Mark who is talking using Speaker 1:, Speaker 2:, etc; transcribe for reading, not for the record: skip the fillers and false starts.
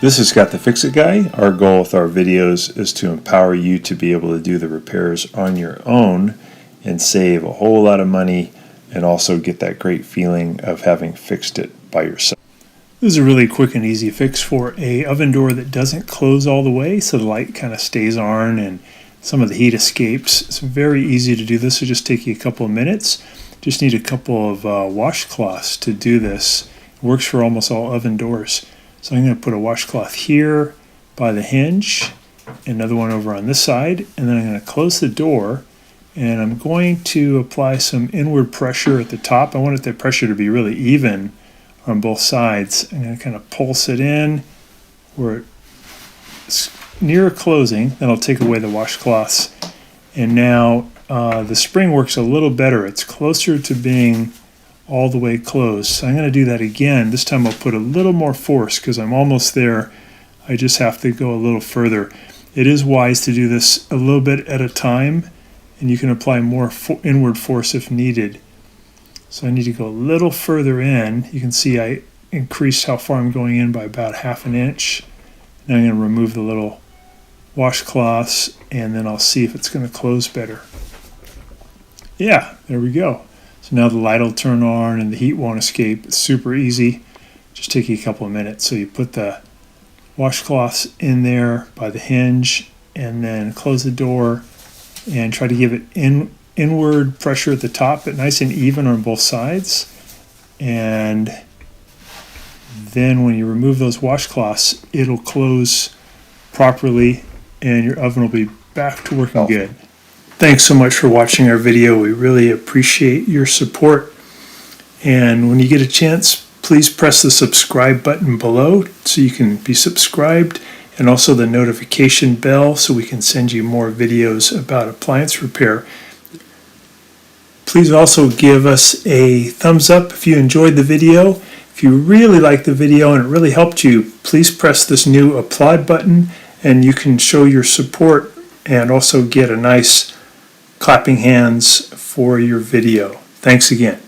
Speaker 1: This is Scott the Fix-It Guy. Our goal with our videos is to empower you to be able to do the repairs on your own and save a whole lot of money and also get that great feeling of having fixed it by yourself. This is a really quick and easy fix for a oven door that doesn't close all the way, so the light kind of stays on and some of the heat escapes. It's very easy to do this. It'll just take you a couple of minutes. Just need a couple of washcloths to do this. It works for almost all oven doors. So I'm going to put a washcloth here by the hinge, another one over on this side, and then I'm going to close the door, and I'm going to apply some inward pressure at the top. I want the pressure to be really even on both sides. I'm going to kind of pulse it in where it's near closing. Then I'll take away the washcloths, and now the spring works a little better. It's closer to being all the way closed. So I'm going to do that again. This time I'll put a little more force because I'm almost there. I just have to go a little further. It is wise to do this a little bit at a time, and you can apply more inward force if needed. So I need to go a little further in. You can see I increased how far I'm going in by about ½ an inch. Now I'm going to remove the little washcloths, and then I'll see if it's going to close better. Yeah, there we go. So now the light will turn on and the heat won't escape. It's super easy. Just take you a couple of minutes. So you put the washcloths in there by the hinge and then close the door and try to give it inward pressure at the top, but nice and even on both sides. And then when you remove those washcloths, it'll close properly and your oven will be back to working good. Thanks so much for watching our video. We really appreciate your support. And when you get a chance, please press the subscribe button below so you can be subscribed, and also the notification bell so we can send you more videos about appliance repair. Please also give us a thumbs up if you enjoyed the video. If you really liked the video and it really helped you, please press this new applaud button and you can show your support and also get a nice clapping hands for your video. Thanks again.